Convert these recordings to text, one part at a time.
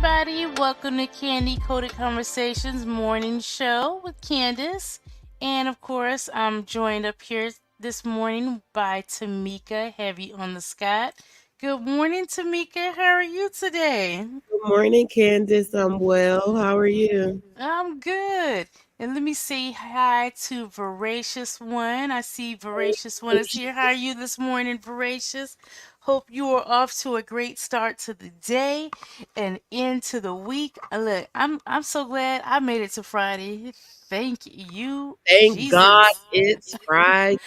everybody. Welcome to CandyCoated Conversations morning show with Candace. And of course, I'm joined up here this morning by Tamika, heavy on the Scott. Good morning, Tamika. How are you today? Good morning, Candace. I'm well. How are you? I'm good. And let me say hi to Voracious One. I see Voracious One is here. How are you this morning, Voracious? Hope you are off to a great start to the day and into the week. Look, I'm so glad I made it to Friday. Thank you, Thank God Jesus. it's Friday.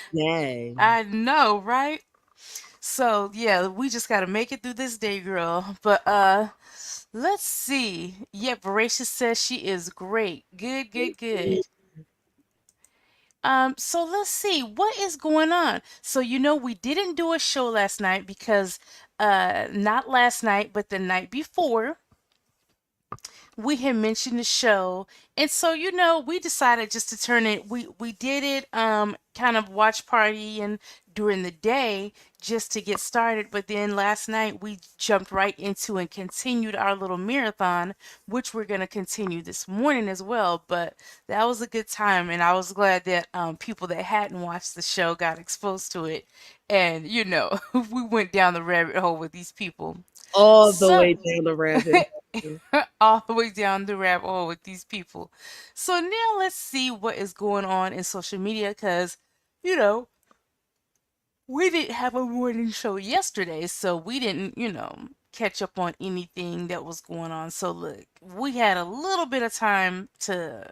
I know, right? So yeah, we just gotta make it through this day, girl. But let's see. Yeah, Voracious says she is great. Good, good, good. So let's see what is going on. So we didn't do a show last night because not last night, but the night before, we had mentioned the show, and so we decided just to turn it. We did it kind of watch party and during the day just to get started, but then last night we jumped right into and continued our little marathon, which we're going to continue this morning as well. But that was a good time, and I was glad that people that hadn't watched the show got exposed to it, and we went down the rabbit hole with these people. All the So way down the rabbit hole. all the way down the rabbit hole with these people. So now let's see what is going on in social media because, you know, we didn't have a morning show yesterday, so we didn't, catch up on anything that was going on. So look, we had a little bit of time to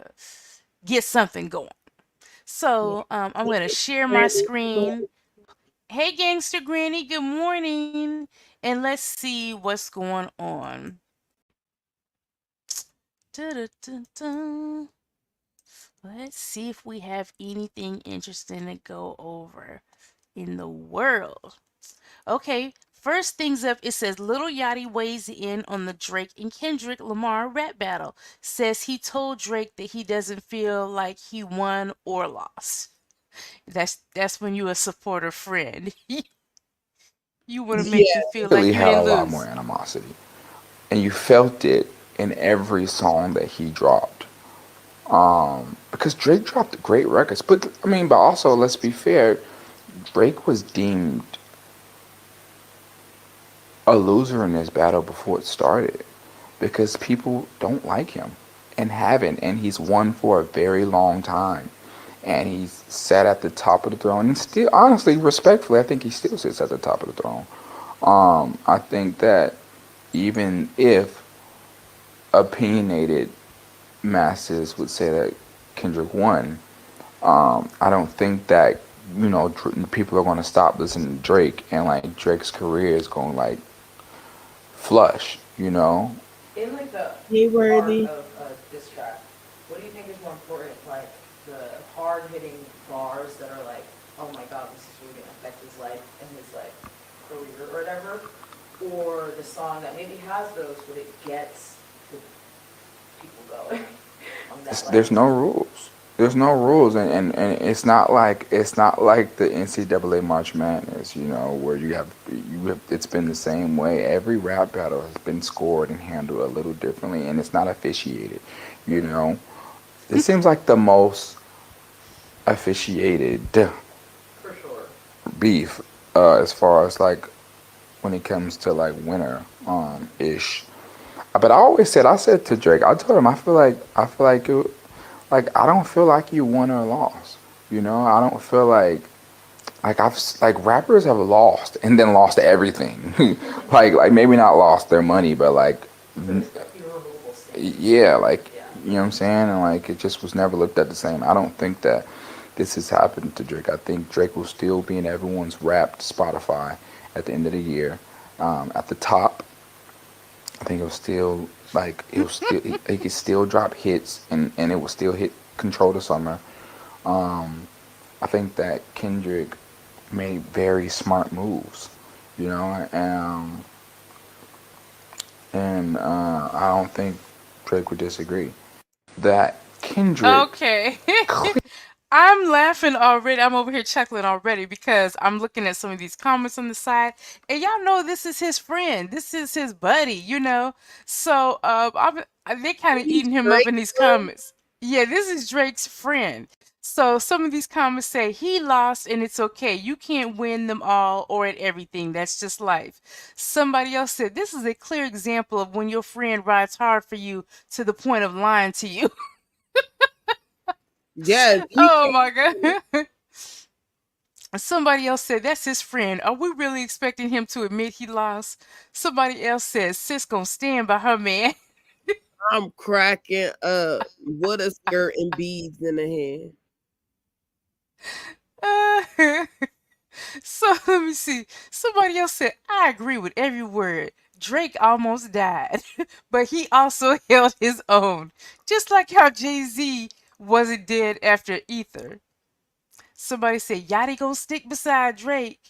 get something going. So I'm going to share my screen. Hey, Gangster Granny, good morning. And let's see what's going on. Da-da-da-da. Let's see if we have anything interesting to go over in the world. Okay, first things up, it says Lil Yachty weighs in on the Drake and Kendrick Lamar rap battle. Says he told Drake that he doesn't feel like he won or lost. That's when you a supporter friend. You want to make you Yeah. feel like Really you had a didn't lot more lose. animosity, and you felt it in every song that he dropped. Because Drake dropped great records, but I mean, but also let's be fair, Drake was deemed a loser in this battle before it started because people don't like him and haven't, and he's won for a very long time. And he's sat at the top of the throne, and still, honestly, respectfully, I think he still sits at the top of the throne. I think that even if opinionated masses would say that Kendrick won, I don't think that people are going to stop listening to Drake, and like Drake's career is going like flush. In like the Hey, art Worthy. of a diss track, what do you think is more important? Like the hard hitting bars that are like, oh my god, this is really gonna affect his life and his like career or whatever, or the song that maybe has those, but it gets the people going on that like, There's no rules. There's no rules, and it's not like the NCAA March Madness, where it's been the same way. Every rap battle has been scored and handled a little differently, and it's not officiated. You know, this seems like the most officiated for sure. beef as far as like when it comes to like winner ish. But I said to Drake, I told him I don't feel like you won or lost. I don't feel like rappers have lost and then lost everything. Like maybe not lost their money, but like There's irremovable stains. yeah, like Yeah. you know what I'm saying, and like it just was never looked at the same. I don't think that this has happened to Drake. I think Drake will still be in everyone's Wrapped Spotify at the end of the year, at the top. I think he could still drop hits and it will still hit Control the Summer. Um, I think that Kendrick made very smart moves, you know, and I don't think Drake would disagree that Kendrick Okay. I'm laughing already. I'm over here chuckling already because I'm looking at some of these comments on the side, and y'all know this is his friend. This is his buddy, you know. So they kind of He's eating him up Drake, in these bro. comments. Yeah, this is Drake's friend. So some of these comments say he lost and it's okay. You can't win them all or at everything. That's just life. Somebody else said this is a clear example of when your friend rides hard for you to the point of lying to you. Yes, he Oh my God. Somebody else said, that's his friend. Are we really expecting him to admit he lost? Somebody else says, sis gonna stand by her man. I'm cracking up. What a skirt and beads in the hand. So let me see. Somebody else said, I agree with every word. Drake almost died, but he also held his own. Just like how Jay-Z wasn't dead after Ether. Somebody said, Yachty gonna stick beside Drake.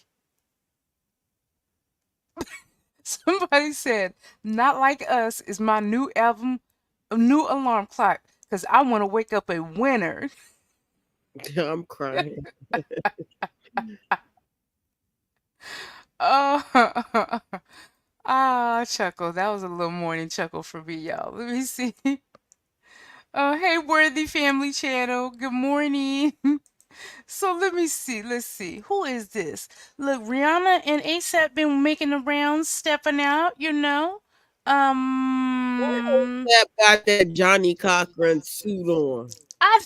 Somebody said, Not Like Us is my new album, a new alarm clock, because I want to wake up a winner. I'm crying. Oh, chuckle. That was a little morning chuckle for me, y'all. Let me see. Hey, Worthy Family Channel. Good morning. So let me see. Let's see. Who is this? Look, Rihanna and ASAP been making the rounds, stepping out, you know. That got that Johnny Cochran suit on. I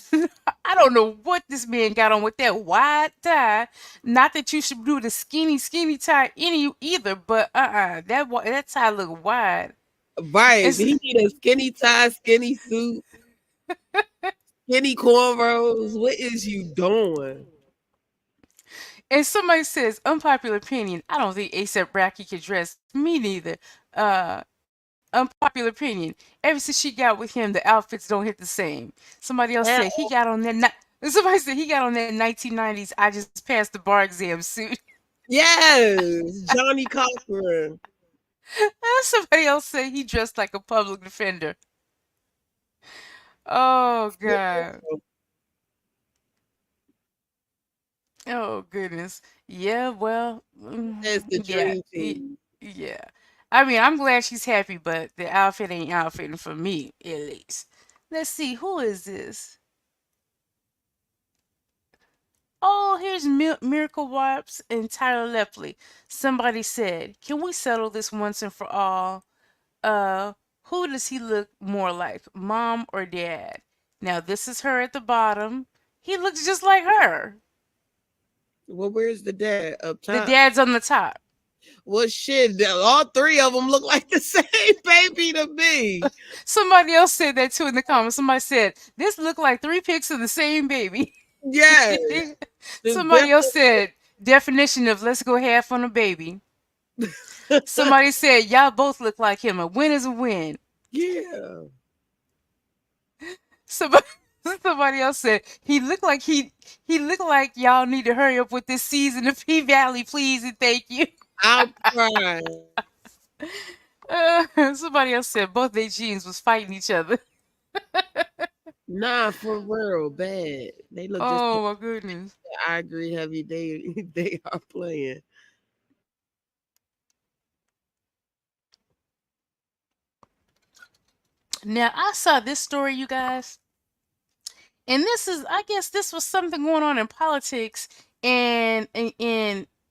I don't know what this man got on with that wide tie. Not that you should do the skinny tie any either, but that tie look wide. Right. It's, He need a skinny tie, skinny suit, skinny cornrows. What is you doing? and somebody says unpopular opinion. I don't think ASAP Rocky can dress. Me neither. Unpopular opinion. Ever since she got with him, the outfits don't hit the same. Somebody else said he got on that. Somebody said he got on that 1990s. I just passed the bar exam suit. Yes, Johnny Cochran. Somebody else said he dressed like a public defender. Oh God. Oh goodness. Yeah, well, That's the yeah, dream team. yeah. I mean, I'm glad she's happy, but the outfit ain't outfitting for me, at least. Let's see, who is this? Oh, here's Miracle Wipes and Tyler Lepley. Somebody said, "Can we settle this once and for all? Uh, who does he look more like, mom or dad?" Now, this is her at the bottom. He looks just like her. Well, where's the dad up The top? dad's on the top. Well, shit, all three of them look like the same baby to me. Somebody else said that too in the comments. Somebody said, this looked like 3 pics of the same baby. Yes. Somebody else said, definition of let's go half on a baby. Somebody said, y'all both look like him. A win is a win. Yeah. Somebody else said he looked like y'all need to hurry up with this season of P Valley, please and thank you. I'm crying. Somebody else said both their jeans was fighting each other. Nah, for real, bad. They look just. Oh my goodness. I agree, heavy. They are playing. Now I saw this story, you guys. And I guess this was something going on in politics, and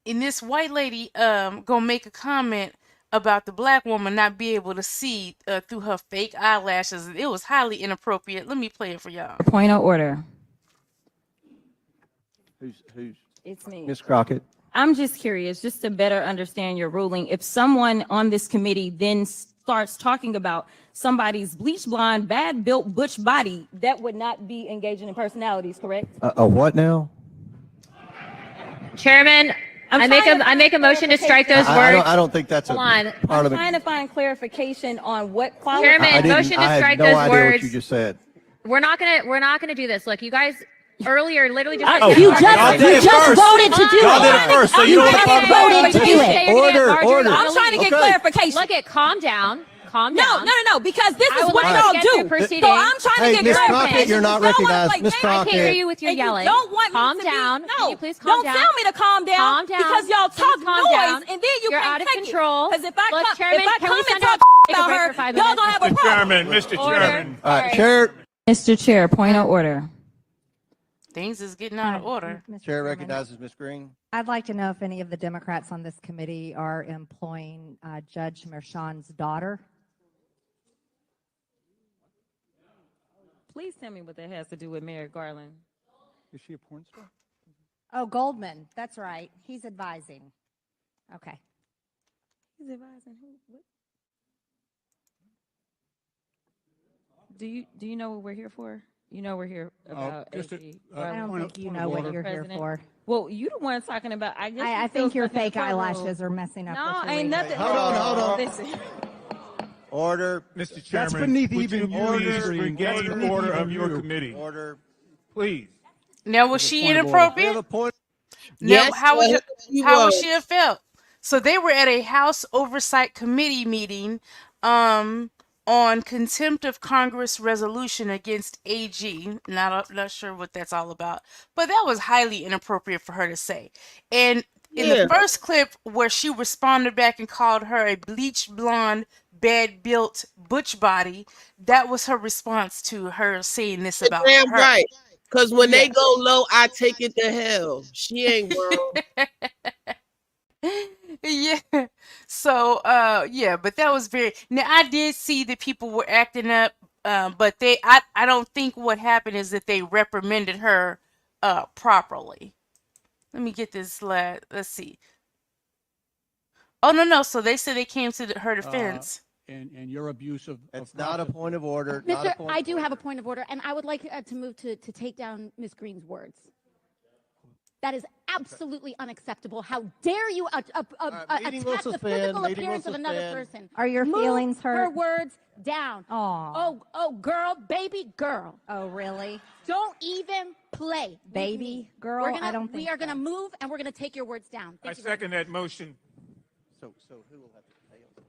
this white lady gonna make a comment about the black woman not be able to see through her fake eyelashes. It was highly inappropriate. Let me play it for y'all. Point of order. Who's It's me. Ms. Crockett? I'm just curious, just to better understand your ruling. If someone on this committee then starts talking about somebody's bleach blonde, bad built butch body, that would not be engaging in personalities, correct? A what now? Chairman, I make a motion to strike those I words. don't think that's Hold a on. part I'm of trying the. to find clarification on what quality. Chairman, motion to strike I had no those idea words. what you just said. We're not gonna do this. Look, you guys earlier literally just. You Y'all just did it first. voted to do Y'all it. did it first, so you You don't want to just talk about voted it. to do it. Order. I'm trying to get Okay. clarification. Look at, calm down. calm No, down. because this I is would what like y'all to get do. through proceedings. So I'm trying Hey, to Miss get Crockett, clarification. you're not You don't wanna recognized. play Miss games. I can't hear Crockett. you with your And you yelling. don't want Calm me to down. be, Can no, you please calm don't down? tell me to calm down, Calm down. because y'all Please talk calm noise down. and then you You're can't out of take control. Because if I Look, come, Chairman, if I can come we and send talk a about break her, for 5 y'all minutes? gonna have a Mr. problem. Chairman, Mr. Order. Chairman. All right, Sorry. Chair, Mr. Chair, point of order. Things is getting out of order. Mr. Chair Chairman, recognizes Ms. Green. I'd like to know if any of the Democrats on this committee are employing Judge Merchan's daughter. Please tell me what that has to do with Merrick Garland. Is she a porn star? Oh, Goldman. That's right. He's advising. Okay. He's advising who? What? Do you know what we're here for? You know we're here about just a- AG. I Garland. don't think you point of know what order. you're here President. for. Well, you the one talking about. I guess I you think still your stuck in the fake courtroom. eyelashes are messing up No, what you're ain't reading. nothing. Hold on. Listen. Order. Mr. Chairman, That's beneath would even you you, please Ms. Green. regain That's beneath order even of your you. committee? Order. Please. Now, was she point of order. We have inappropriate? a point. Now, Yes, sir, he how would was. she have felt? So they were at a House Oversight Committee meeting um, on contempt of Congress resolution against AG. Not sure what that's all about, but that was highly inappropriate for her to say. And in the Yeah. first clip where she responded back and called her a bleached blonde, bad built butch body, that was her response to her saying this You're about damn her. right. Because when they Yeah. go low, I take it to hell. She ain't wrong. Yeah. So yeah, but that was very now I did see that people were acting up, but I don't think what happened is that they reprimanded her properly. Let me get this let's see. Oh no, so they said they came to her defense. And your abuse of It's not a process. point of order. Not a Mr. point I of do order. have a point of order, and I would like to move to take down Ms. Green's words. That is absolutely unacceptable. How dare you meeting will attack the suspend, physical meeting will appearance of another suspend. person? Are your Move feelings her hurt? words down. Aw. Oh, girl, baby girl. Oh, really? Don't even play. with Baby me. girl? We're gonna, I don't we think are going to so. move, and we're going to take your words down. I Thank you very second that motion. So who will have to pay us?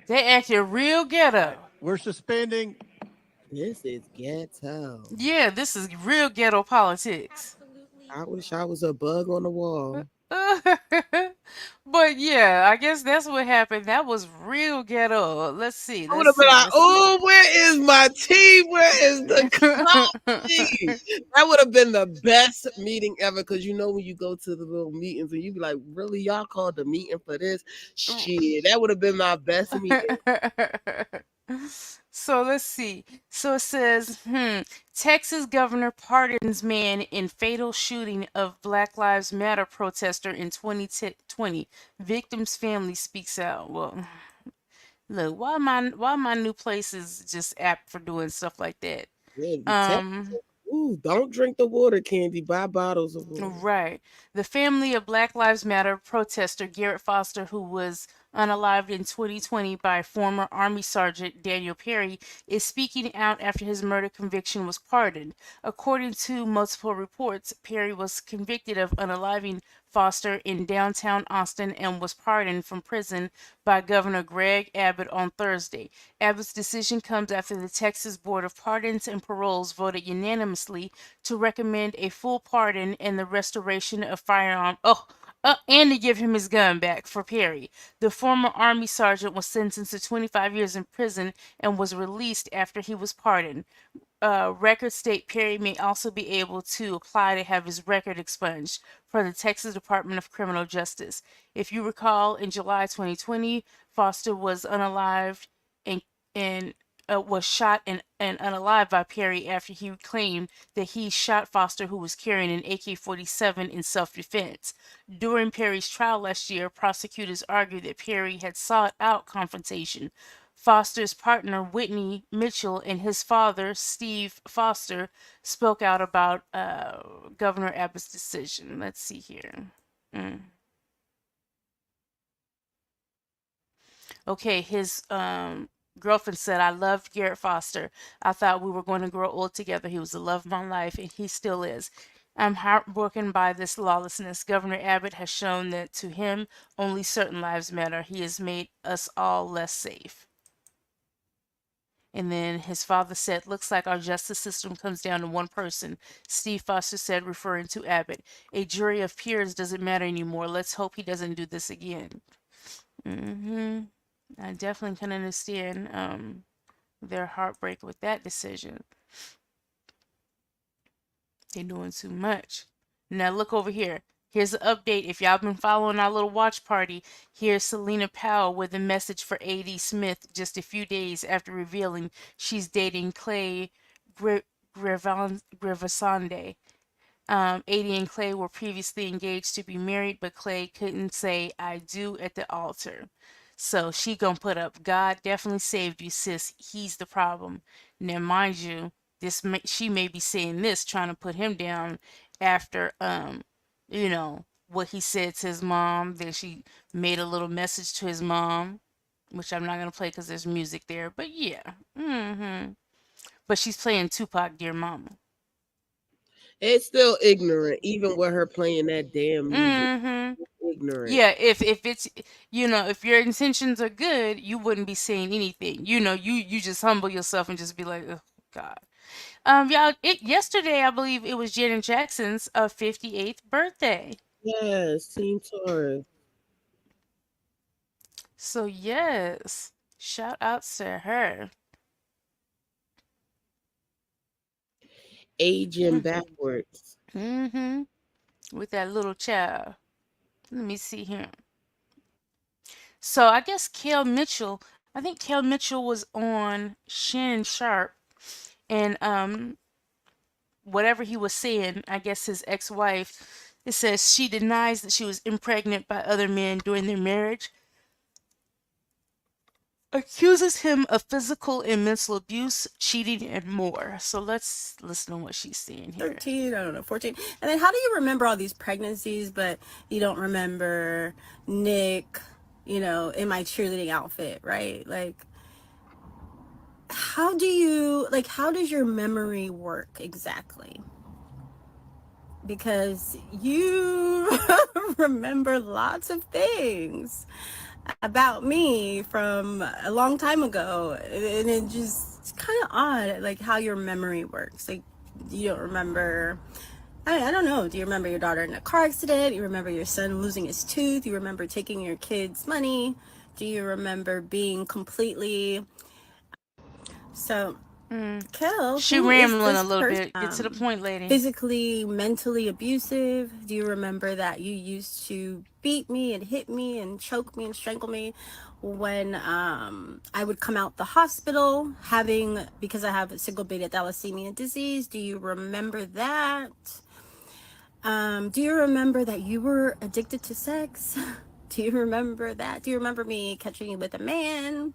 They acted real ghetto. We're suspending. This is ghetto. Yeah, this is real ghetto politics. I wish I was a bug on the wall. But yeah, I guess that's what happened. That was real ghetto. Let's see. I would have been like, oh, where is my tea? Where is the coffee? That would have been the best meeting ever. Because you know when you go to the little meetings and you be like, really, y'all called the meeting for this? Shit, that would have been my best meeting. So let's see. So it says, Texas governor pardons man in fatal shooting of Black Lives Matter protester in 2020. Victim's family speaks out. Well, look, why my new place is just apt for doing stuff like that. Yeah, ooh, don't drink the water, Candy. Buy bottles of water. Right. The family of Black Lives Matter protester Garrett Foster, who was unalived in 2020 by former Army Sergeant Daniel Perry, is speaking out after his murder conviction was pardoned. According to multiple reports, Perry was convicted of unaliving Foster in downtown Austin and was pardoned from prison by Governor Greg Abbott on Thursday. Abbott's decision comes after the Texas Board of Pardons and Paroles voted unanimously to recommend a full pardon and the restoration of firearm. And to give him his gun back for Perry. The former Army sergeant was sentenced to 25 years in prison and was released after he was pardoned. Records state Perry may also be able to apply to have his record expunged for the Texas Department of Criminal Justice. If you recall, in July 2020, Foster was unalived and was shot and unalived by Perry after he claimed that he shot Foster, who was carrying an AK-47 in self-defense. During Perry's trial last year, prosecutors argued that Perry had sought out confrontation. Foster's partner, Whitney Mitchell, and his father, Steve Foster, spoke out about Governor Abbott's decision. Let's see here. Okay, his girlfriend said, I loved Garrett Foster. I thought we were going to grow old together. He was the love of my life, and he still is. I'm heartbroken by this lawlessness. Governor Abbott has shown that to him, only certain lives matter. He has made us all less safe. And then his father said, "Looks like our justice system comes down to one person," Steve Foster said, referring to Abbott. "A jury of peers doesn't matter anymore. Let's hope he doesn't do this again." I definitely can understand their heartbreak with that decision. They're doing too much. Now look over here. Here's an update. If y'all been following our little watch party, here's Selena Pow with a message for A.D. Smith just a few days after revealing she's dating Clay Grivasande. AD and Clay were previously engaged to be married, but Clay couldn't say "I do" at the altar. So she gonna put up, "God definitely saved you, sis. He's the problem." Now, mind you, she may be saying this trying to put him down after what he said to his mom. Then she made a little message to his mom, which I'm not gonna play because there's music there. But yeah, but she's playing Tupac, "Dear Mama." It's still ignorant, even with her playing that damn music. Mm-hmm. Ignorant. Yeah, if it's if your intentions are good, you wouldn't be saying anything. You just humble yourself and just be like, "Oh God." Y'all, yesterday I believe it was Janet Jackson's 58th birthday. Yes, Team Taurus. So yes, shout outs to her. Aging backwards. Mm-hmm. With that little child. Let me see here. So I guess Kale Mitchell. I think Kale Mitchell was on Shannon Sharp, and whatever he was saying, I guess his ex-wife, it says she denies that she was impregnated by other men during their marriage, accuses him of physical and mental abuse, cheating, and more. So let's listen to what she's saying here. 13, I don't know, 14. And then how do you remember all these pregnancies, but you don't remember Nick, in my cheerleading outfit, right? Like, how does your memory work exactly? Because you remember lots of things about me from a long time ago, and it's kind of odd, like how your memory works. Like, you don't remember. I don't know. Do you remember your daughter in a car accident? You remember your son losing his tooth? You remember taking your kids' money? Do you remember being completely so? Kel, She who is rambling a this little person? bit. Get to the point, lady. Physically, mentally abusive? Do you remember that you used to beat me and hit me and choke me and strangle me when I would come out the hospital because I have a single beta thalassemia disease? Do you remember that? Do you remember that you were addicted to sex? Do you remember that? Do you remember me catching you with a man?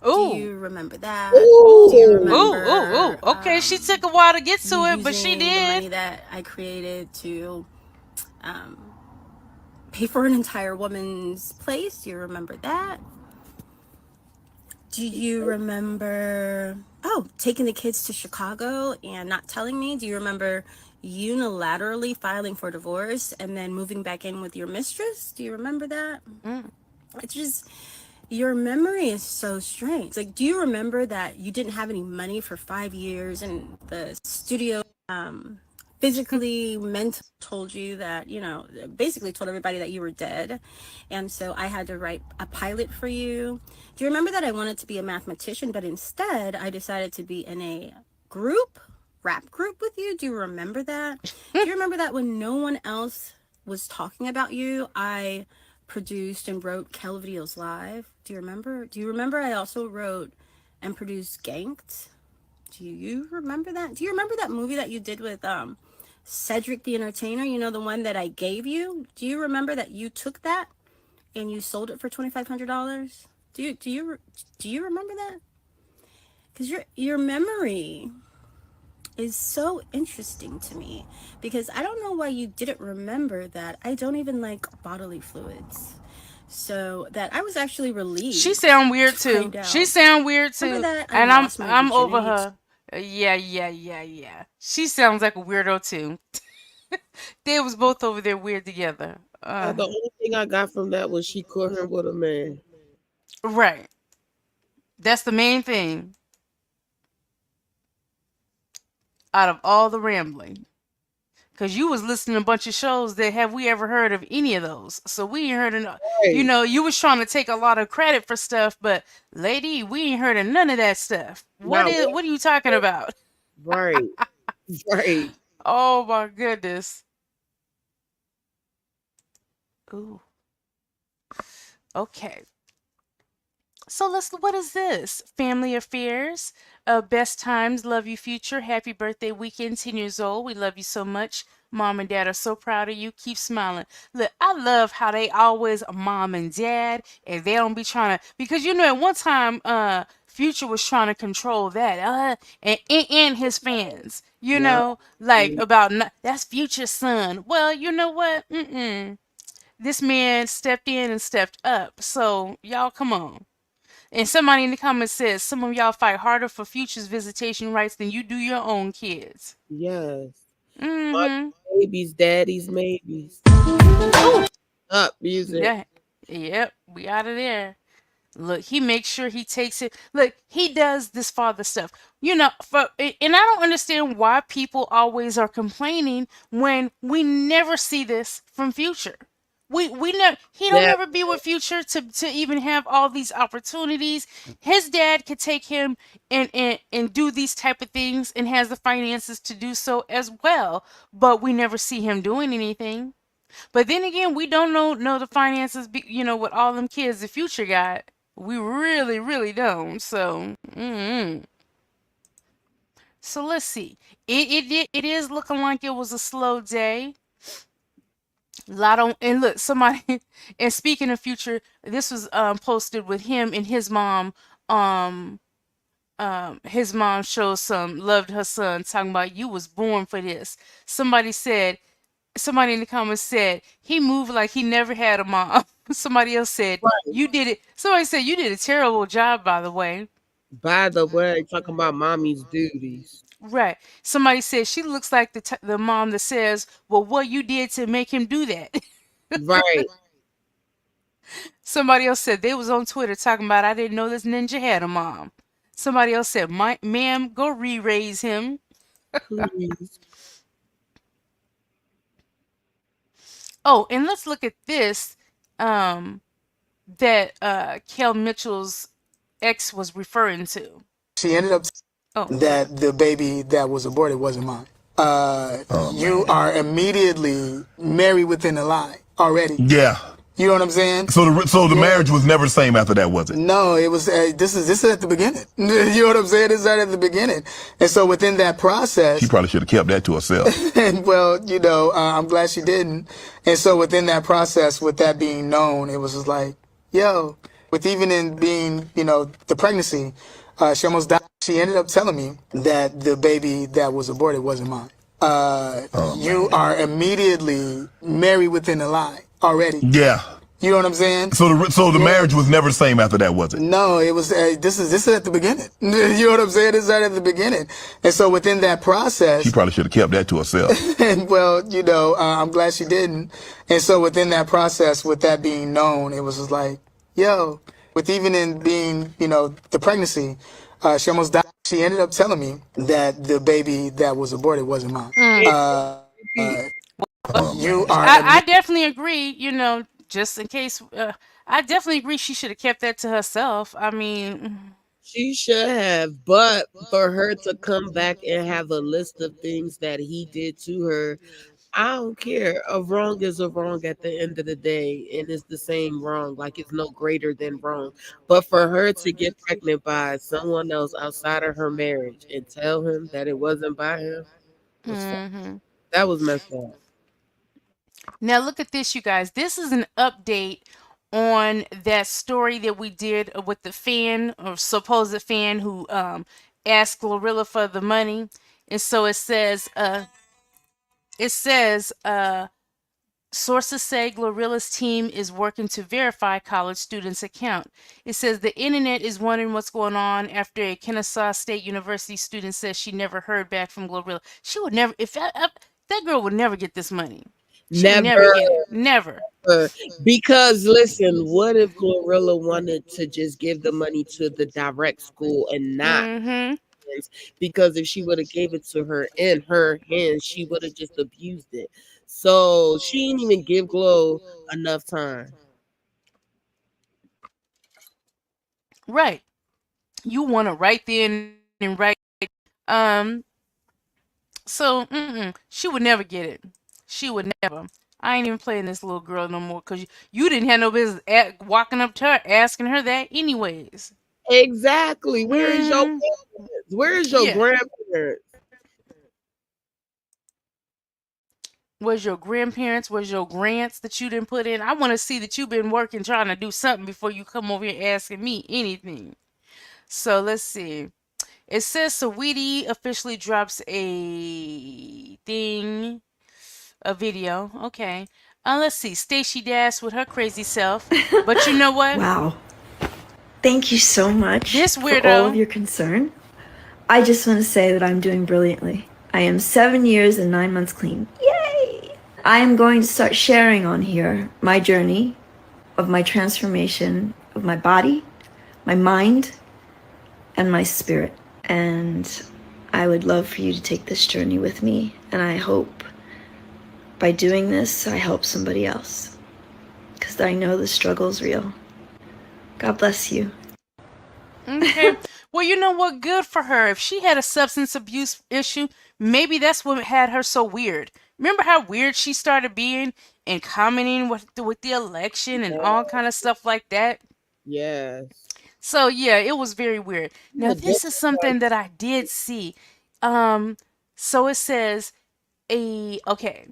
Ooh. Do you remember that? Ooh. Do you remember? Ooh. Okay, she took a while to get to it, but she using the money did. that I created to pay for an entire woman's place? Do you remember that? Do you remember taking the kids to Chicago and not telling me? Do you remember unilaterally filing for divorce and then moving back in with your mistress? Do you remember that? It's just, your memory is so strange. Like, do you remember that you didn't have any money for 5 years and the studio physically, mentally told you that, basically told everybody that you were dead. And so I had to write a pilot for you. Do you remember that I wanted to be a mathematician, but instead I decided to be in a rap group with you? Do you remember that? Do you remember that when no one else was talking about you, I produced and wrote Kel Videos Live? Do you remember? Do you remember I also wrote and produced Ganked? Do you remember that? Do you remember that movie that you did with Cedric the Entertainer? The one that I gave you? Do you remember that you took that and you sold it for $2,500? Do you remember that? Because your memory is so interesting to me, because I don't know why you didn't remember that I don't even like bodily fluids. So that I was actually relieved. She sound weird to too. find out. She sound weird too. Remember that I And lost my I'm over virginity her. Yeah. She sounds like a weirdo too. They was both over there weird together. The only thing I got from that was she caught him with a man. Right. That's the main thing. out of all the rambling. Cause you was listening to a bunch of shows that have we ever heard of any of those? So we ain't heard of, you Right. know, you was trying to take a lot of credit for stuff, but lady, we ain't heard of none of that stuff. Not What are you talking about? right. Right. Oh my goodness. Ooh. Okay. So what is this? Family affairs, best times, love you future, happy birthday weekend, 10 years old. We love you so much. Mom and dad are so proud of you. Keep smiling. Look, I love how they always mom and dad, and they don't be trying to, because you know at one time Future was trying to control that, and his fans, you Yeah. know, like about that's Future's son. Well, you know what? This man stepped in and stepped up. So y'all come on. And somebody in the comments says some of y'all fight harder for Future's visitation rights than you do your own kids. Yes. My Mm-hmm. babies, daddy's maybes. Ooh. Up music. Yeah. Yep. We out of there. Look, he makes sure he takes it. Look, he does this father stuff. You know, and I don't understand why people always are complaining when we never see this from Future. We never he don't That ever be with Future to even have all these opportunities. His dad could take him and do these type of things and has the finances to do so as well, but we never see him doing anything. But then again, we don't know the finances. You know, with all them kids the Future got, we really don't. So, so let's see. It is looking like it was a slow day. Lot on and look somebody and speaking of Future, this was posted with him and his mom. Um, his mom shows some loved her son, talking about you was born for this. Somebody said somebody in the comments said he moved like he never had a mom. Somebody else said right. you did it. Somebody said you did a terrible job, by the way. By the way, talking about mommy's duties. Right. Somebody said she looks like the mom that says, "Well, what you did to make him do that." Right. Somebody else said they was on Twitter talking about I didn't know this ninja had a mom. Somebody else said, "Ma'am, go re-raise him." Please. Oh, and let's look at this. Um, that Kell Mitchell's ex was referring to. She ended up Oh, that the baby that was aborted wasn't mine. You are immediately married within a lie already. Yeah. You know what I'm saying? So the marriage was never the same after that, was it? No, it was. This is at the beginning. You know what I'm saying? This is right at the beginning. And so within that process, She probably should have kept that to herself. and well, you know, I'm glad she didn't. And so within that process, with that being known, it was just like, yo, with even in being, you know, the pregnancy, she almost died. She ended up telling me that the baby that was aborted wasn't mine. You are immediately married within a lie already. Yeah. You know what I'm saying? So the marriage was never the same after that, was it? No, it was. This is at the beginning. You know what I'm saying? This is right at the beginning. And so within that process, She probably should have kept that to herself. and well, you know, I'm glad she didn't. And so within that process, with that being known, it was just like, yo, with even in being, you know, the pregnancy, she almost died. She ended up telling me that the baby that was aborted wasn't mine. You are. I definitely agree. You know, just in case, I definitely agree she should have kept that to herself. I mean, She should have, but for her to come back and have a list of things that he did to her, I don't care. A wrong is a wrong at the end of the day, and it's the same wrong. Like it's no greater than wrong. But for her to get pregnant by someone else outside of her marriage and tell him that it wasn't by him, was that was messed up. now look at this, you guys. This is an update on that story that we did with the fan or supposed fan who asked Glorilla for the money. And so it says sources say Glorilla's team is working to verify college students' account. It says the internet is wondering what's going on after a Kennesaw State University student says she never heard back from Glorilla. She would never, if that girl would never get this money. She would never Never. get it. Never. Because listen, what if Glorilla wanted to just give the money to the direct school and not Mm-hmm. hands, because if she would have gave it to her in her hands, she would have just abused it. So she didn't even give Glow enough time. Right. You want it right then and right. Um. So, she would never get it. She would never. I ain't even playing this little girl no more because you didn't have no business walking up to her asking her that, anyways. Exactly. Where is your Hmm. parents? Where is your Yeah. grandparents? Was your grandparents, was your grants that you didn't put in? I want to see that you've been working trying to do something before you come over here asking me anything. So let's see. It says Saweetie officially drops a video. Okay. Let's see. Stacey Dash with her crazy self. But you know what? Wow. Thank you so much This for all of weirdo. your concern. I just want to say that I'm doing brilliantly. I am 7 years and 9 months clean. Yay! I am going to start sharing on here my journey of my transformation of my body, my mind, and my spirit. And I would love for you to take this journey with me. And I hope by doing this, I help somebody else. Because I know the struggle's real. God bless you. Okay. Well, you know what? Good for her. If she had a substance abuse issue, maybe that's what had her so weird. Remember how weird she started being and commenting with the election and all kind of stuff like that? Yes. So yeah, it was very weird. Now The this is Democrats. something that I did see. Um, so it says okay.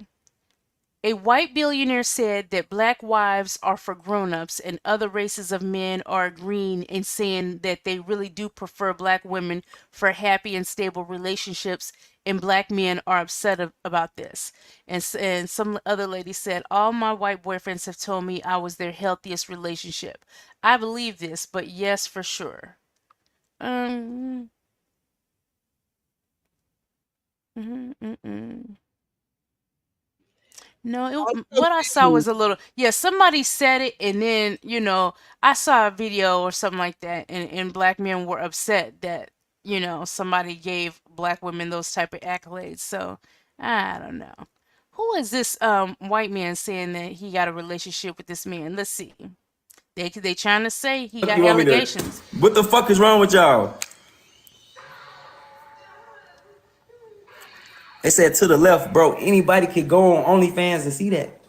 A white billionaire said that black wives are for grown-ups and other races of men are agreeing and saying that they really do prefer black women for happy and stable relationships, and black men are upset about this. And some other lady said, all my white boyfriends have told me I was their healthiest relationship. I believe this, but yes, for sure. Um, mm. No, what I saw was a little, yeah, somebody said it, and then, I saw a video or something like that, and black men were upset that, somebody gave black women those type of accolades. So, I don't know. Who is this white man saying that he got a relationship with this man? Let's see. They trying to say he got You want me to? allegations. What the fuck is wrong with y'all? They said to the left, bro. Anybody could go on OnlyFans and see that.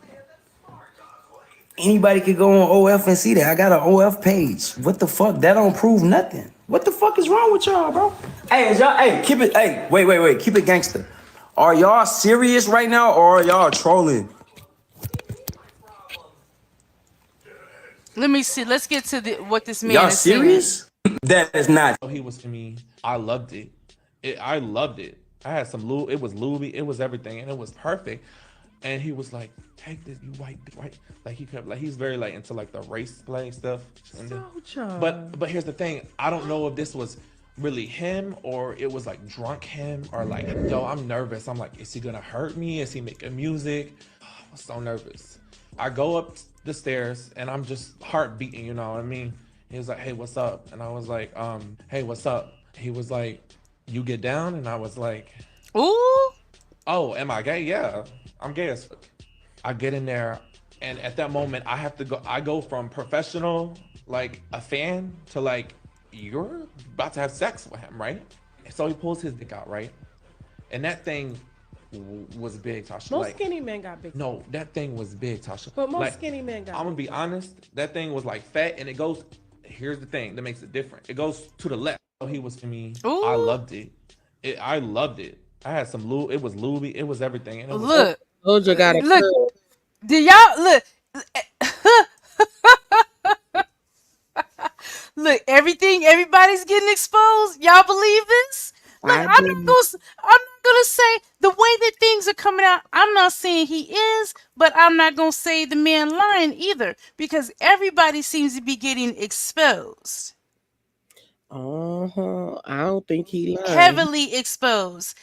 Anybody could go on OF and see that. I got an OF page. What the fuck? That don't prove nothing. What the fuck is wrong with y'all, bro? Hey, is y'all, hey, keep it, hey, wait, keep it gangster. Are y'all serious right now or are y'all trolling? Let me see. Let's get to what this man Y'all is saying. serious? That is not. He was to me. I loved it. I loved it. I had some Louis. It was Louis. It was everything, and it was perfect. And he was like, "Take this, you white." Like he kept like he's very like into like the race play stuff. But here's the thing. I don't know if this was really him or it was like drunk him or like, yo, I'm nervous. I'm like, is he gonna hurt me? Is he making music? I was so nervous. I go up the stairs and I'm just heart beating. You know what I mean? He was like, "Hey, what's up?" And I was like, "Hey, what's up?" He was like, "You get down?" And I was like, "Ooh, oh, am I gay? Yeah, I'm gay as fuck." I get in there, and at that moment, I have to go. I go from professional, like a fan, to like, you're about to have sex with him, right? So he pulls his dick out, right? And that thing was big, Tasha. Most like, skinny men got big. no, that thing was big, Tasha. But most like, skinny men got I'm gonna big. be honest. That thing was like fat, and it goes. Here's the thing that makes it different. It goes to the left. So he was to me. Ooh. I loved it. I loved it. I had some Louis. It was Louis. It was everything. And it was look, Doja got a look. curl. Do y'all look? Look, everybody's getting exposed. Y'all believe this? Look, I I'm do. not gonna say the way that things are coming out. I'm not saying he is, but I'm not gonna say the man lying either, because everybody seems to be getting exposed. I don't think he lying. Heavily exposed.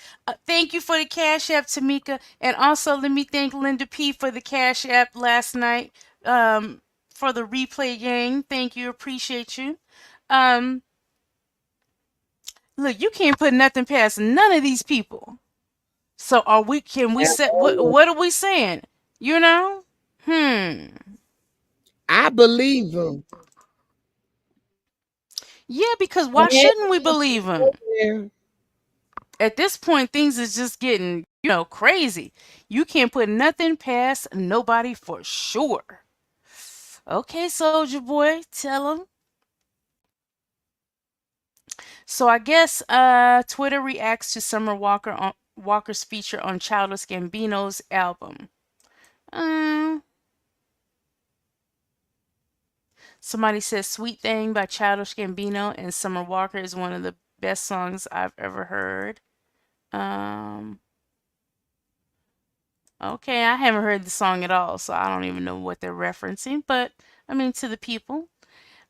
Thank you for the Cash App, Tamika. And also, let me thank Linda P for the Cash App last night for the replay gang. Thank you. Appreciate you. Um, Look, you can't put nothing past none of these people. So can we At set all. what are we saying? You know? Hmm. I believe him. Yeah, because But why hey, shouldn't we believe him? there. At this point, things is just getting, crazy. You can't put nothing past nobody for sure. Okay, Soldier Boy, tell him. So I guess Twitter reacts to Walker's feature on Childish Gambino's album. Um, Somebody says "Sweet Thing" by Childish Gambino and Summer Walker is one of the best songs I've ever heard. Um, okay, I haven't heard the song at all, so I don't even know what they're referencing. But I mean, to the people.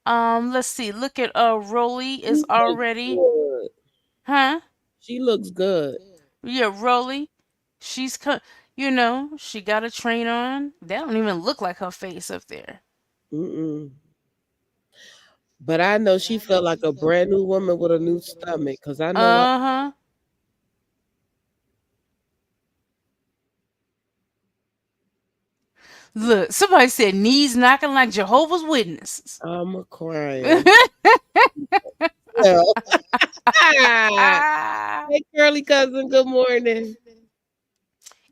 Let's see. Look at Rolly She is looks already, good. huh? She looks good. Yeah, Rolly. She's she got a train on. That don't even look like her face up there. Mm-mm. But I know she felt like a brand new woman with a new stomach. Cause I know I. Uh huh. Look, somebody said knees knocking like Jehovah's Witnesses. I'm a crying. Yeah. Hey, curly cousin. Good morning.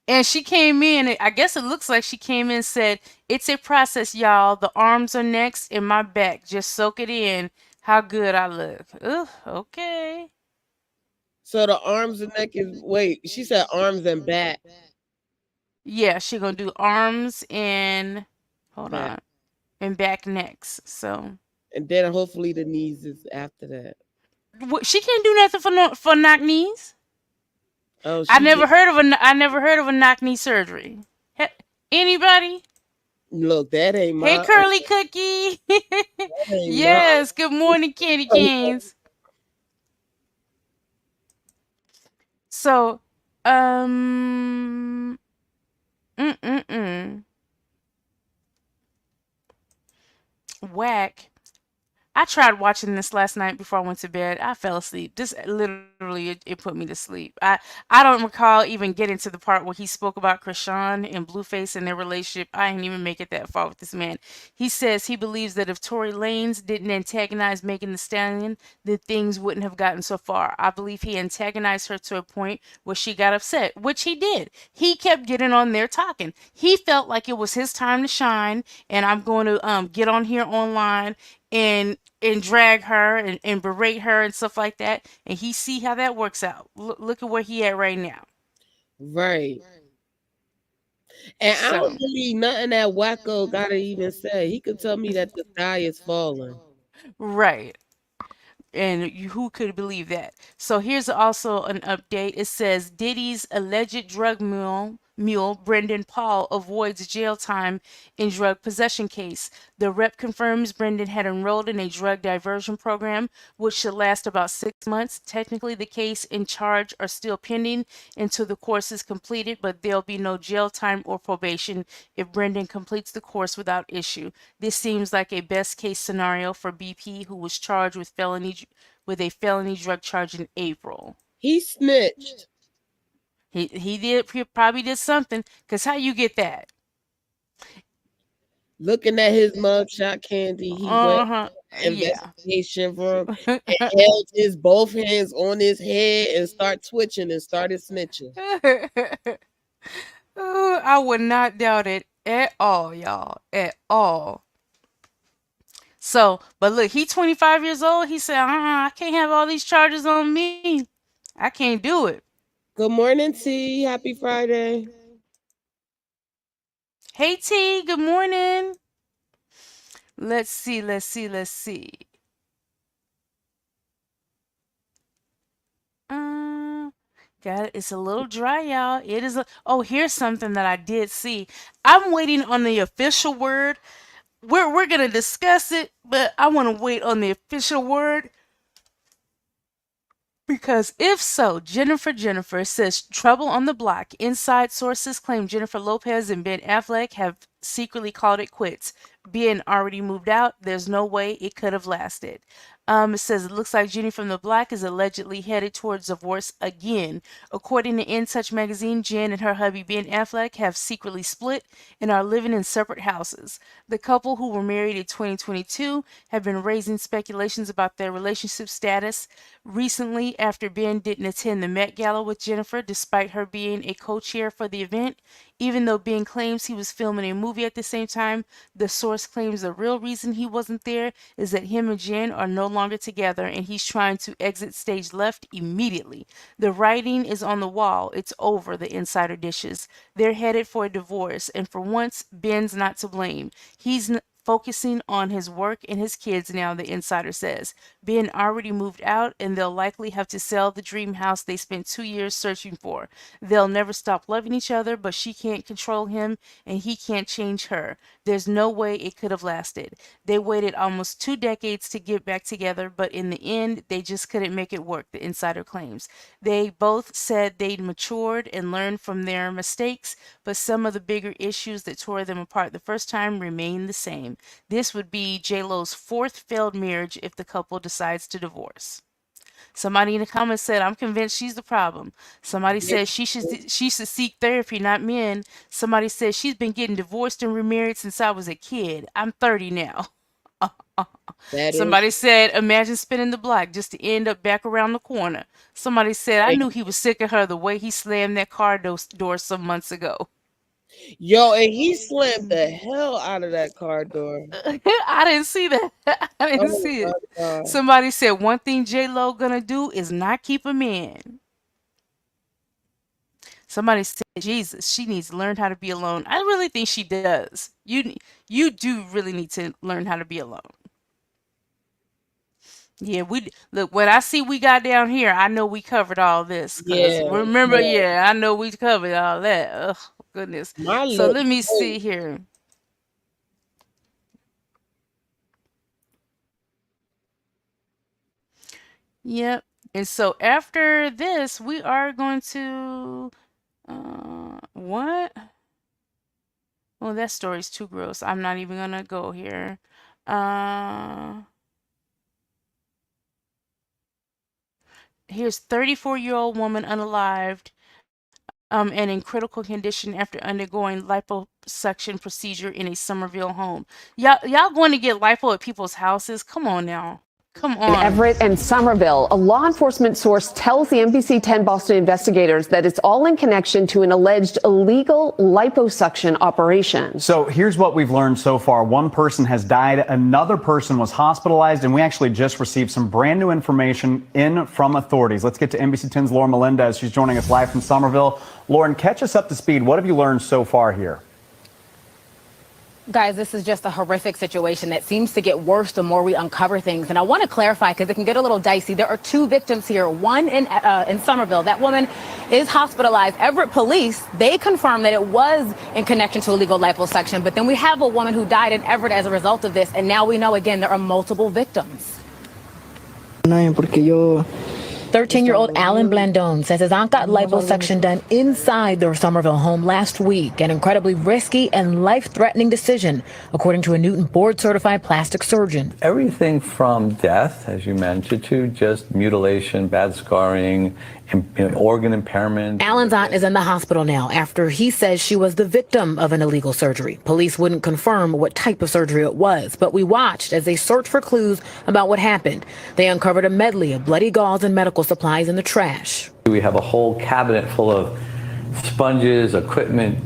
And she came in, I guess it looks like she came in and said, "It's a process, y'all. The arms are next and my back. Just soak it in how good I look." Ugh, okay. So the arms and neck is wait. She said arms and back. Yeah, she gonna do arms and hold Back. on. And back next. So And then hopefully the knees is after that. she can't do nothing for for knock knees. Oh, I she never just heard of I never heard of a knock knee surgery. Anybody? look. That ain't Hey, my. Curly Cookie. That ain't my. Yes. Good morning, Candy Canes. So, um, mm mm mm, whack. I tried watching this last night before I went to bed. I fell asleep. This literally it put me to sleep. I don't recall even getting to the part where he spoke about Krishan and Blueface and their relationship. I didn't even make it that far with this man. He says he believes that if Tory Lanez didn't antagonize Megan Thee Stallion, then things wouldn't have gotten so far. I believe he antagonized her to a point where she got upset, which he did. He kept getting on there talking. He felt like it was his time to shine, and I'm going to get on here online and drag her and berate her and stuff like that, and he see how that works out. Look at where he at right now. Right. And I So don't believe nothing that Wacko gotta even say. He could tell me that the sky is falling. right. And who could believe that? So here's also an update. It says Diddy's alleged drug mule Brendan Paul avoids jail time in drug possession case. The rep confirms Brendan had enrolled in a drug diversion program, which should last about 6 months. Technically, the case and charge are still pending until the course is completed, but there'll be no jail time or probation if Brendan completes the course without issue. This seems like a best case scenario for BP, who was charged with a felony drug charge in April. He snitched. He probably did something, because how you get that? Looking at his mugshot, Candy, he went Uh-huh. Yeah. investigation room and held his both hands on his head and start twitching and started snitching. I would not doubt it at all, y'all. At all. So, but look, he 25 years old. He said, I can't have all these charges on me. I can't do it. Good morning, T. Happy Friday. Hey, T. Good morning. Let's see. Uh, God, it's a little dry, y'all. It is. Oh, here's something that I did see. I'm waiting on the official word. We're gonna discuss it, but I want to wait on the official word. Because if so, Jennifer says trouble on the block. Inside sources claim Jennifer Lopez and Ben Affleck have secretly called it quits. Ben already moved out. There's no way it could have lasted. It says it looks like Jenny from the Block is allegedly headed towards divorce again. According to In Touch magazine, Jen and her hubby Ben Affleck have secretly split and are living in separate houses. The couple, who were married in 2022, have been raising speculations about their relationship status recently after Ben didn't attend the Met Gala with Jennifer despite her being a co-chair for the event. Even though Ben claims he was filming a movie at the same time, the source claims the real reason he wasn't there is that him and Jen are no longer together and he's trying to exit stage left immediately. The writing is on the wall. It's over, the insider dishes. They're headed for a divorce, and for once, Ben's not to blame. He's focusing on his work and his kids now, the insider says. Ben already moved out, and they'll likely have to sell the dream house they spent 2 years searching for. They'll never stop loving each other, but she can't control him, and he can't change her. There's no way it could have lasted. They waited almost 2 decades to get back together, but in the end, they just couldn't make it work, the insider claims. They both said they'd matured and learned from their mistakes, but some of the bigger issues that tore them apart the first time remain the same. This would be J-Lo's 4th failed marriage if the couple decides to divorce. Somebody in the comments said, I'm convinced she's the problem. Somebody said she should seek therapy, not men. Somebody said she's been getting divorced and remarried since I was a kid. I'm 30 now. Somebody said, imagine spinning the block just to end up back around the corner. Somebody said, I knew he was sick of her the way he slammed that car door some months ago. Yo, and he slammed the hell out of that car door. I didn't see that. I didn't see it. God. Somebody said one thing J-Lo gonna do is not keep him in. Somebody said, Jesus, she needs to learn how to be alone. I really think she does. You do really need to learn how to be alone. Yeah, look, what I see we got down here, I know we covered all this. Remember, I know we covered all that. Ugh, goodness. So let me see here. Yep. And so after this, we are going to what? Well, that story's too gross. I'm not even gonna go here. Here's 34-year-old woman unalived and in critical condition after undergoing liposuction procedure in a Somerville home. Y'all going to get lipo at people's houses? Come on now. Come on. In Everett and Somerville, a law enforcement source tells the NBC 10 Boston investigators that it's all in connection to an alleged illegal liposuction operation. So here's what we've learned so far. One person has died, another person was hospitalized, and we actually just received some brand new information in from authorities. Let's get to NBC 10's Lauren Melendez. She's joining us live from Somerville. Lauren, catch us up to speed. What have you learned so far here? Guys, this is just a horrific situation that seems to get worse the more we uncover things. And I want to clarify, because it can get a little dicey. There are 2 victims here, one in Somerville. That woman is hospitalized. Everett police, they confirmed that it was in connection to illegal liposuction. But then we have a woman who died in Everett as a result of this. And now we know, again, there are multiple victims. 13-year-old Alan Blandone says his aunt got liposuction done inside their Somerville home last week. An incredibly risky and life-threatening decision, according to a Newton board-certified plastic surgeon. Everything from death, as you mentioned, to just mutilation, bad scarring, organ impairment. Alan's aunt is in the hospital now after he says she was the victim of an illegal surgery. Police wouldn't confirm what type of surgery it was, but we watched as they searched for clues about what happened. They uncovered a medley of bloody gauze and medical supplies in the trash. We have a whole cabinet full of sponges, equipment,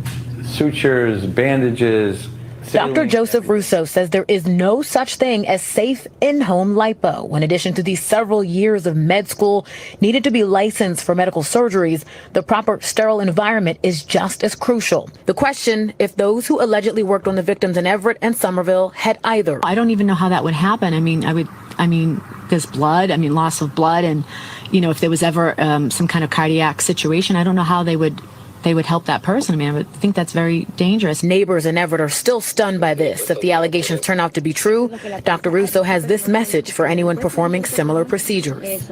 sutures, bandages. Dr. Joseph Russo says there is no such thing as safe in-home lipo. In addition to these several years of med school needed to be licensed for medical surgeries, the proper sterile environment is just as crucial. The question, if those who allegedly worked on the victims in Everett and Somerville had either. I don't even know how that would happen. I mean, there's blood, loss of blood. And, if there was ever some kind of cardiac situation, I don't know how they would help that person. I would think that's very dangerous. Neighbors in Everett are still stunned by this. If the allegations turn out to be true, Dr. Russo has this message for anyone performing similar procedures.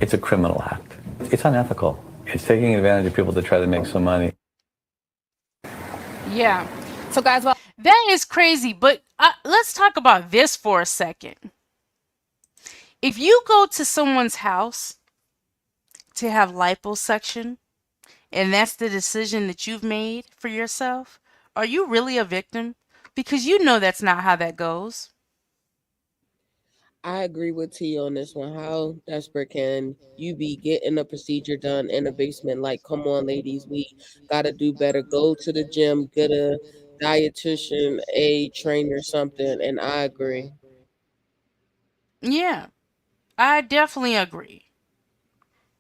It's a criminal act. It's unethical. It's taking advantage of people to try to make some money. Yeah. So guys, that is crazy. But let's talk about this for a second. If you go to someone's house to have liposuction, and that's the decision that you've made for yourself, are you really a victim? Because you know that's not how that goes. I agree with T on this one. How desperate can you be getting a procedure done in a basement? Like, come on, ladies, we gotta do better. Go to the gym, get a dietitian, a trainer, something. And I agree. Yeah, I definitely agree.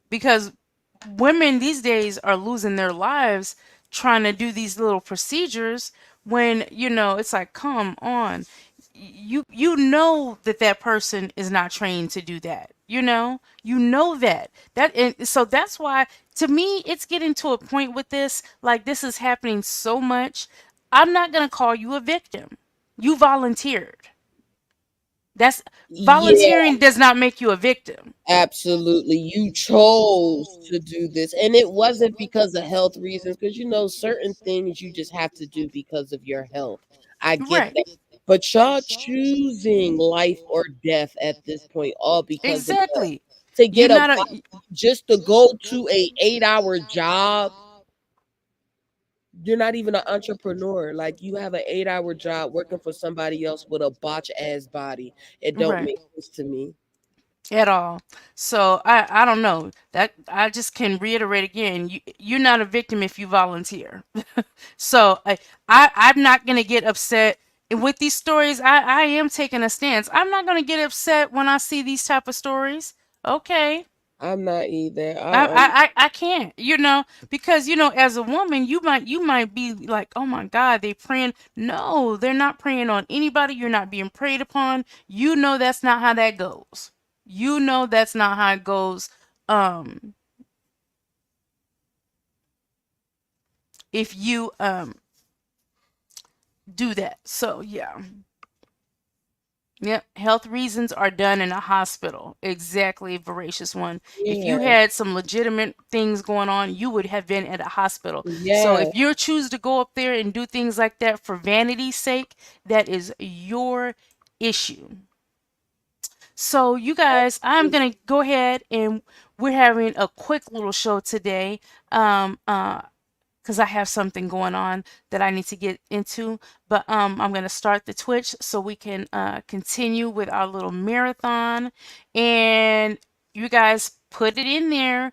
Because women these days are losing their lives trying to do these little procedures when, it's like, come on. You know that person is not trained to do that. You know that, and so that's why, to me, it's getting to a point with this, like, this is happening so much. I'm not going to call you a victim. You volunteered. That's Yeah, Volunteering does not make you a victim. absolutely. You chose to do this. And it wasn't because of health reasons, because certain things you just have to do because of your health. I get Right. that. But y'all choosing life or death at this point, all because of what? Exactly. To You're get a not a just to go to a 8-hour job. You're not even an entrepreneur. Like, you have an 8-hour job working for somebody else with a botch ass body. It don't right make sense to me. at all. So I don't know. That I just can reiterate again. You're not a victim if you volunteer. So I'm not gonna get upset with these stories. I am taking a stance. I'm not gonna get upset when I see these type of stories. Okay. I'm not either. I can't, because, as a woman, you might be like, oh my God, they praying. No, they're not preying on anybody. You're not being preyed upon. That's not how that goes. That's not how it goes. Um, if you do that. So yeah. Yep, health reasons are done in a hospital. Exactly, voracious one. If you Yeah. had some legitimate things going on, you would have been at a hospital. So Yeah. if you choose to go up there and do things like that for vanity's sake, that is your issue. So you guys, I'm gonna go ahead, and we're having a quick little show today. Um, uh, because I have something going on that I need to get into. But I'm going to start the Twitch so we can continue with our little marathon. And you guys put it in there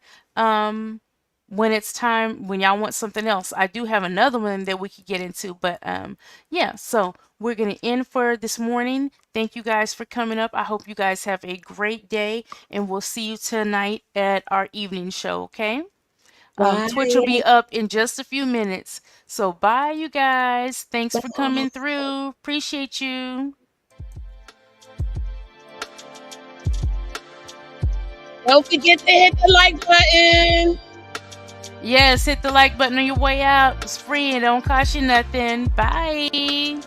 when it's time, when y'all want something else. I do have another one that we could get into. But yeah, so we're going to end for this morning. Thank you guys for coming up. I hope you guys have a great day. And we'll see you tonight at our evening show, okay? Twitch will Bye. be up in just a few minutes. So bye, you guys. Thanks for coming through. Appreciate you. Don't forget to hit the like button. Yes, hit the like button on your way out. It's free and don't cost you nothing. Bye.